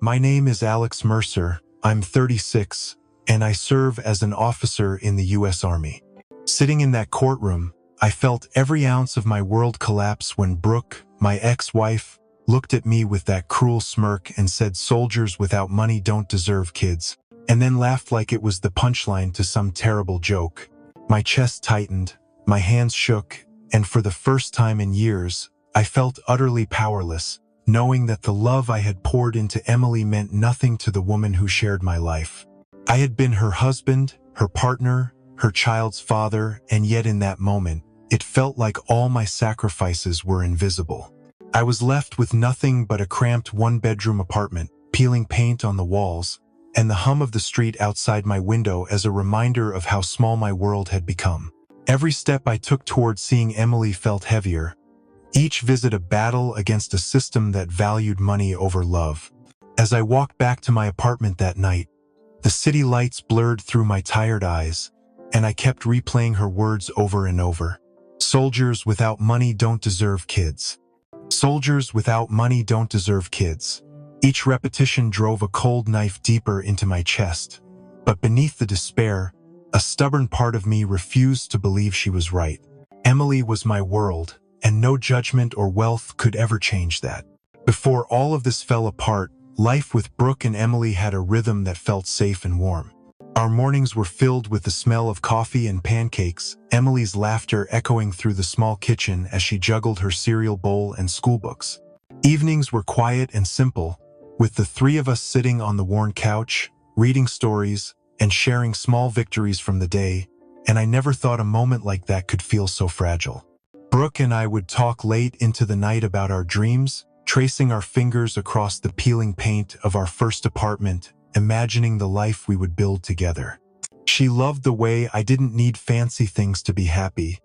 My name is Alex Mercer. I'm 36, and I serve as an officer in the U.S. Army. Sitting in that courtroom, I felt every ounce of my world collapse when Brooke, my ex-wife, looked at me with that cruel smirk and said soldiers without money don't deserve kids, and then laughed like it was the punchline to some terrible joke. My chest tightened, my hands shook, and for the first time in years, I felt utterly powerless, knowing that the love I had poured into Emily meant nothing to the woman who shared my life. I had been her husband, her partner, her child's father, and yet in that moment, it felt like all my sacrifices were invisible. I was left with nothing but a cramped one-bedroom apartment, peeling paint on the walls, and the hum of the street outside my window as a reminder of how small my world had become. Every step I took toward seeing Emily felt heavier, each visit a battle against a system that valued money over love. As I walked back to my apartment that night, the city lights blurred through my tired eyes, and I kept replaying her words over and over. Soldiers without money don't deserve kids. Soldiers without money don't deserve kids. Each repetition drove a cold knife deeper into my chest. But beneath the despair, a stubborn part of me refused to believe she was right. Emily was my world, and no judgment or wealth could ever change that. Before all of this fell apart, life with Brooke and Emily had a rhythm that felt safe and warm. Our mornings were filled with the smell of coffee and pancakes, Emily's laughter echoing through the small kitchen as she juggled her cereal bowl and schoolbooks. Evenings were quiet and simple, with the three of us sitting on the worn couch, reading stories, and sharing small victories from the day, and I never thought a moment like that could feel so fragile. Brooke and I would talk late into the night about our dreams, tracing our fingers across the peeling paint of our first apartment, imagining the life we would build together. She loved the way I didn't need fancy things to be happy,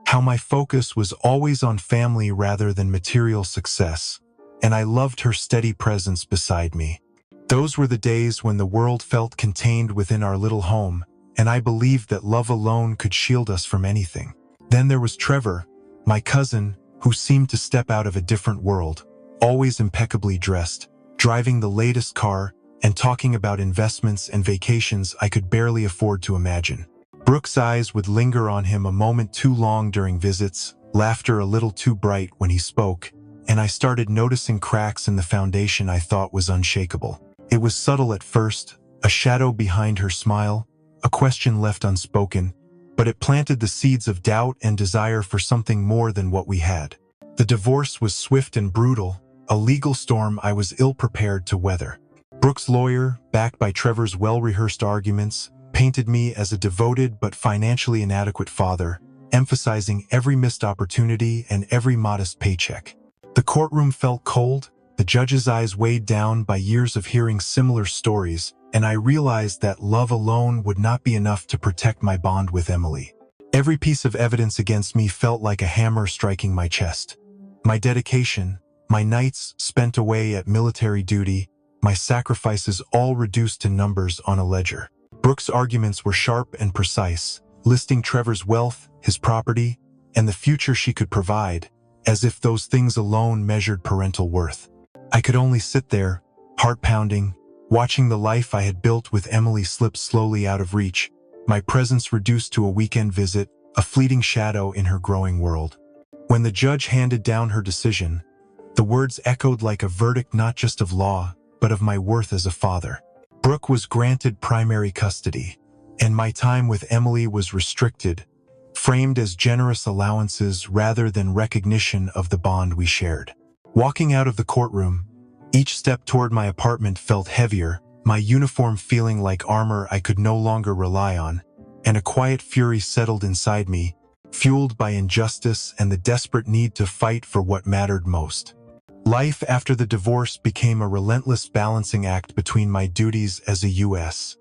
how my focus was always on family rather than material success, and I loved her steady presence beside me. Those were the days when the world felt contained within our little home, and I believed that love alone could shield us from anything. Then there was Trevor, my cousin, who seemed to step out of a different world, always impeccably dressed, driving the latest car, and talking about investments and vacations I could barely afford to imagine. Brooke's eyes would linger on him a moment too long during visits, laughter a little too bright when he spoke, and I started noticing cracks in the foundation I thought was unshakable. It was subtle at first, a shadow behind her smile, a question left unspoken, but it planted the seeds of doubt and desire for something more than what we had. The divorce was swift and brutal, a legal storm I was ill-prepared to weather. Brooke's lawyer, backed by Trevor's well-rehearsed arguments, painted me as a devoted but financially inadequate father, emphasizing every missed opportunity and every modest paycheck. The courtroom felt cold, the judge's eyes weighed down by years of hearing similar stories, and I realized that love alone would not be enough to protect my bond with Emily. Every piece of evidence against me felt like a hammer striking my chest. My dedication, my nights spent away at military duty, my sacrifices all reduced to numbers on a ledger. Brooke's arguments were sharp and precise, listing Trevor's wealth, his property, and the future she could provide, as if those things alone measured parental worth. I could only sit there, heart-pounding, watching the life I had built with Emily slip slowly out of reach, my presence reduced to a weekend visit, a fleeting shadow in her growing world. When the judge handed down her decision, the words echoed like a verdict not just of law, but of my worth as a father. Brooke was granted primary custody, and my time with Emily was restricted, framed as generous allowances rather than recognition of the bond we shared. Walking out of the courtroom, each step toward my apartment felt heavier, my uniform feeling like armor I could no longer rely on, and a quiet fury settled inside me, fueled by injustice and the desperate need to fight for what mattered most. Life after the divorce became a relentless balancing act between my duties as a U.S.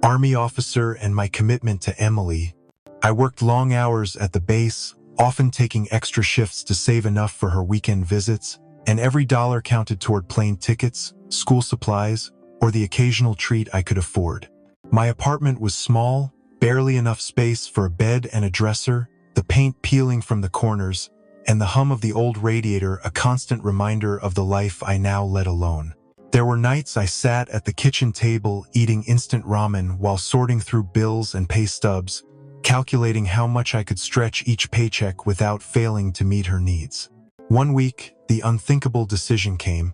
Army officer and my commitment to Emily. I worked long hours at the base, often taking extra shifts to save enough for her weekend visits, and every dollar counted toward plane tickets, school supplies, or the occasional treat I could afford. My apartment was small, barely enough space for a bed and a dresser, the paint peeling from the corners, and the hum of the old radiator a constant reminder of the life I now led alone. There were nights I sat at the kitchen table eating instant ramen while sorting through bills and pay stubs, calculating how much I could stretch each paycheck without failing to meet her needs. One week, the unthinkable decision came.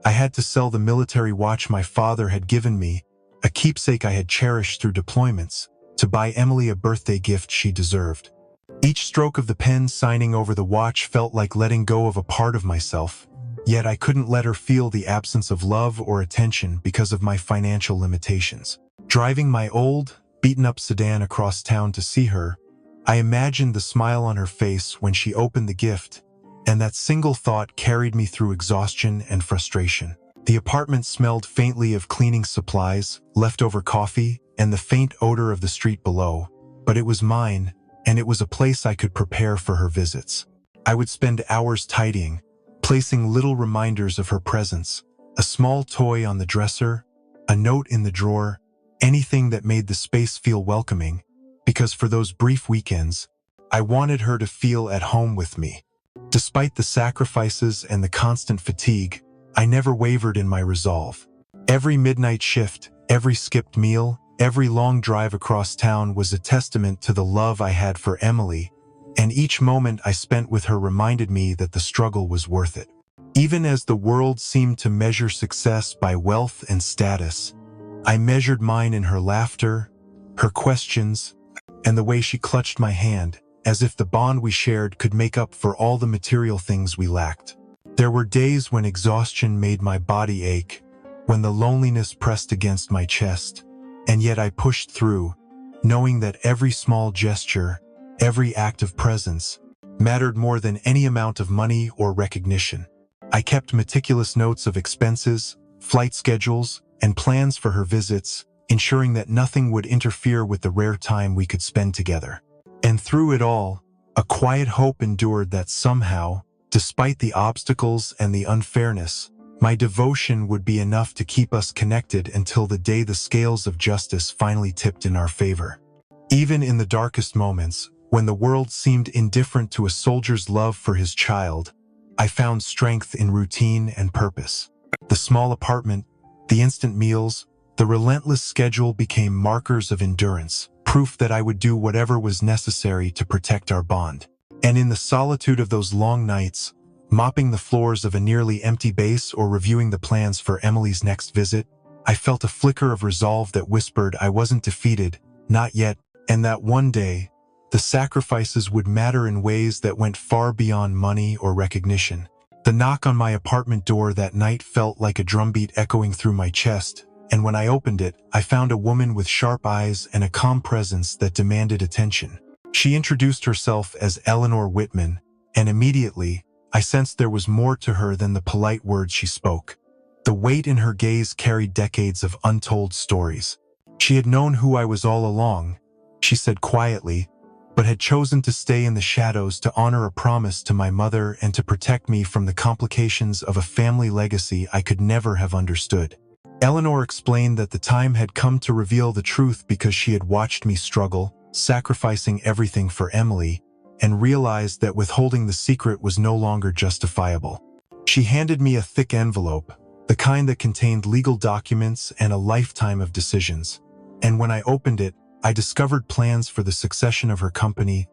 I had to sell the military watch my father had given me, a keepsake I had cherished through deployments, to buy Emily a birthday gift she deserved. Each stroke of the pen signing over the watch felt like letting go of a part of myself, yet I couldn't let her feel the absence of love or attention because of my financial limitations. Driving my old, beaten-up sedan across town to see her, I imagined the smile on her face when she opened the gift, and that single thought carried me through exhaustion and frustration. The apartment smelled faintly of cleaning supplies, leftover coffee, and the faint odor of the street below, but it was mine, and it was a place I could prepare for her visits. I would spend hours tidying, placing little reminders of her presence, a small toy on the dresser, a note in the drawer, anything that made the space feel welcoming, because for those brief weekends, I wanted her to feel at home with me. Despite the sacrifices and the constant fatigue, I never wavered in my resolve. Every midnight shift, every skipped meal, every long drive across town was a testament to the love I had for Emily, and each moment I spent with her reminded me that the struggle was worth it. Even as the world seemed to measure success by wealth and status, I measured mine in her laughter, her questions, and the way she clutched my hand, as if the bond we shared could make up for all the material things we lacked. There were days when exhaustion made my body ache, when the loneliness pressed against my chest, and yet I pushed through, knowing that every small gesture, every act of presence, mattered more than any amount of money or recognition. I kept meticulous notes of expenses, flight schedules, and plans for her visits, ensuring that nothing would interfere with the rare time we could spend together. And through it all, a quiet hope endured that somehow, despite the obstacles and the unfairness, my devotion would be enough to keep us connected until the day the scales of justice finally tipped in our favor. Even in the darkest moments, when the world seemed indifferent to a soldier's love for his child, I found strength in routine and purpose. The small apartment, the instant meals, the relentless schedule became markers of endurance, proof that I would do whatever was necessary to protect our bond. And in the solitude of those long nights, mopping the floors of a nearly empty base or reviewing the plans for Emily's next visit, I felt a flicker of resolve that whispered I wasn't defeated, not yet, and that one day, the sacrifices would matter in ways that went far beyond money or recognition. The knock on my apartment door that night felt like a drumbeat echoing through my chest, and when I opened it, I found a woman with sharp eyes and a calm presence that demanded attention. She introduced herself as Eleanor Whitman, and immediately, I sensed there was more to her than the polite words she spoke. The weight in her gaze carried decades of untold stories. She had known who I was all along, she said quietly, but had chosen to stay in the shadows to honor a promise to my mother and to protect me from the complications of a family legacy I could never have understood. Eleanor explained that the time had come to reveal the truth because she had watched me struggle, sacrificing everything for Emily, and realized that withholding the secret was no longer justifiable. She handed me a thick envelope, the kind that contained legal documents and a lifetime of decisions. And when I opened it, I discovered plans for the succession of her company,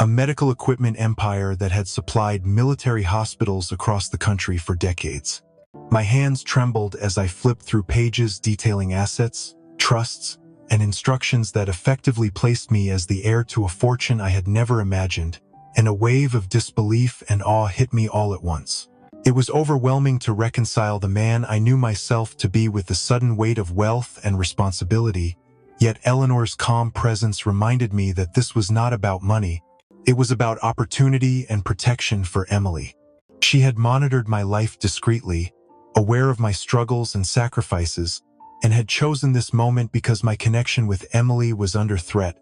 a medical equipment empire that had supplied military hospitals across the country for decades. My hands trembled as I flipped through pages detailing assets, trusts, and instructions that effectively placed me as the heir to a fortune I had never imagined, and a wave of disbelief and awe hit me all at once. It was overwhelming to reconcile the man I knew myself to be with the sudden weight of wealth and responsibility, yet Eleanor's calm presence reminded me that this was not about money. It was about opportunity and protection for Emily. She had monitored my life discreetly, aware of my struggles and sacrifices, and had chosen this moment because my connection with Emily was under threat,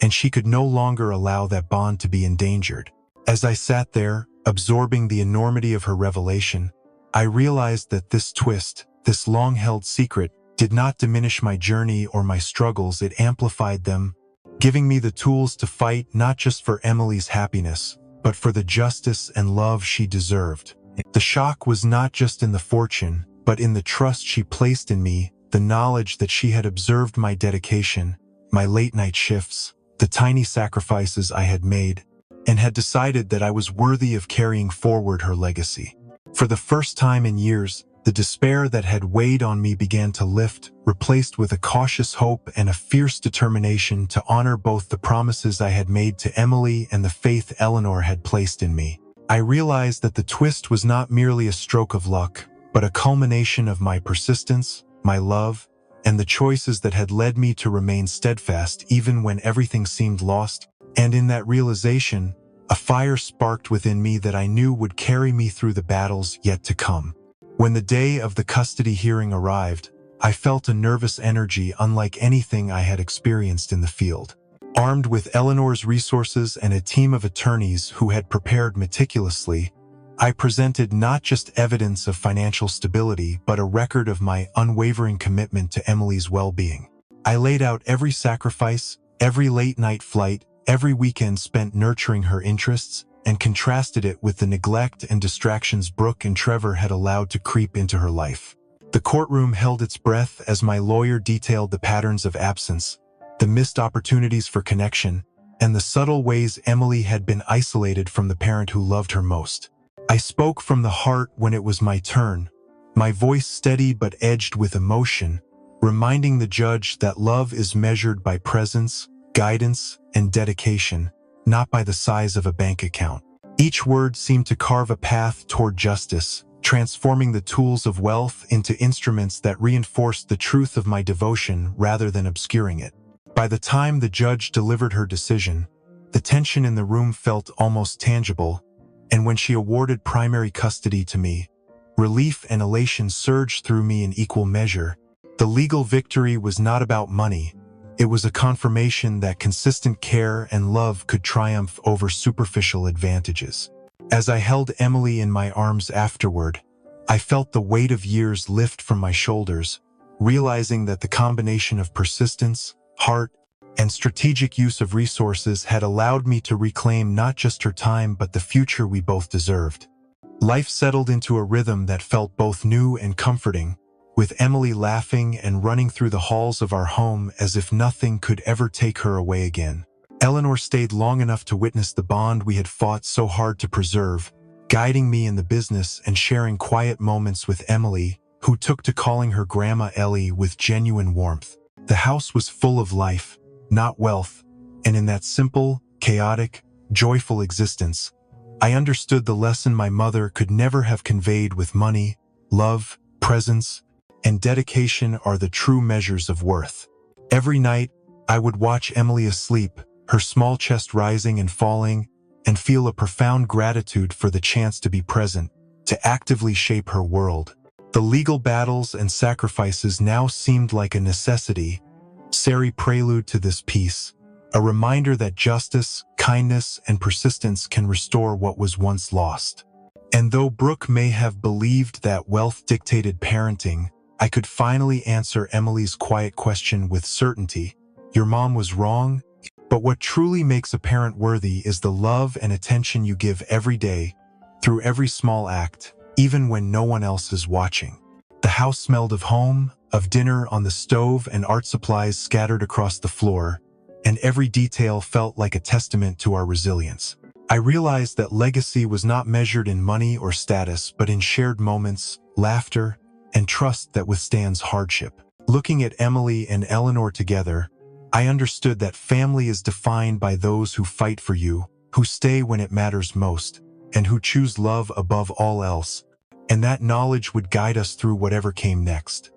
and she could no longer allow that bond to be endangered. As I sat there, absorbing the enormity of her revelation, I realized that this twist, this long-held secret, did not diminish my journey or my struggles, it amplified them, giving me the tools to fight not just for Emily's happiness, but for the justice and love she deserved. The shock was not just in the fortune, but in the trust she placed in me, the knowledge that she had observed my dedication, my late-night shifts, the tiny sacrifices I had made, and had decided that I was worthy of carrying forward her legacy. For the first time in years, the despair that had weighed on me began to lift, replaced with a cautious hope and a fierce determination to honor both the promises I had made to Emily and the faith Eleanor had placed in me. I realized that the twist was not merely a stroke of luck, but a culmination of my persistence, my love, and the choices that had led me to remain steadfast even when everything seemed lost. And in that realization, a fire sparked within me that I knew would carry me through the battles yet to come. When the day of the custody hearing arrived, I felt a nervous energy unlike anything I had experienced in the field. Armed with Eleanor's resources and a team of attorneys who had prepared meticulously, I presented not just evidence of financial stability, but a record of my unwavering commitment to Emily's well-being. I laid out every sacrifice, every late-night flight, every weekend spent nurturing her interests, and contrasted it with the neglect and distractions Brooke and Trevor had allowed to creep into her life. The courtroom held its breath as my lawyer detailed the patterns of absence, the missed opportunities for connection, and the subtle ways Emily had been isolated from the parent who loved her most. I spoke from the heart when it was my turn, my voice steady but edged with emotion, reminding the judge that love is measured by presence, guidance, and dedication, not by the size of a bank account. Each word seemed to carve a path toward justice, transforming the tools of wealth into instruments that reinforced the truth of my devotion rather than obscuring it. By the time the judge delivered her decision, the tension in the room felt almost tangible, and when she awarded primary custody to me, relief and elation surged through me in equal measure. The legal victory was not about money. It was a confirmation that consistent care and love could triumph over superficial advantages. As I held Emily in my arms afterward, I felt the weight of years lift from my shoulders, realizing that the combination of persistence, heart, and strategic use of resources had allowed me to reclaim not just her time but the future we both deserved. Life settled into a rhythm that felt both new and comforting, with Emily laughing and running through the halls of our home as if nothing could ever take her away again. Eleanor stayed long enough to witness the bond we had fought so hard to preserve, guiding me in the business and sharing quiet moments with Emily, who took to calling her Grandma Ellie with genuine warmth. The house was full of life, not wealth, and in that simple, chaotic, joyful existence, I understood the lesson my mother could never have conveyed with money. Love, presence, and dedication are the true measures of worth. Every night, I would watch Emily asleep, her small chest rising and falling, and feel a profound gratitude for the chance to be present, to actively shape her world. The legal battles and sacrifices now seemed like a necessity, Sari prelude to this peace, a reminder that justice, kindness, and persistence can restore what was once lost. And though Brooke may have believed that wealth dictated parenting, I could finally answer Emily's quiet question with certainty. Your mom was wrong, but what truly makes a parent worthy is the love and attention you give every day, through every small act, even when no one else is watching. The house smelled of home, of dinner on the stove and art supplies scattered across the floor, and every detail felt like a testament to our resilience. I realized that legacy was not measured in money or status, but in shared moments, laughter, and trust that withstands hardship. Looking at Emily and Eleanor together, I understood that family is defined by those who fight for you, who stay when it matters most, and who choose love above all else, and that knowledge would guide us through whatever came next.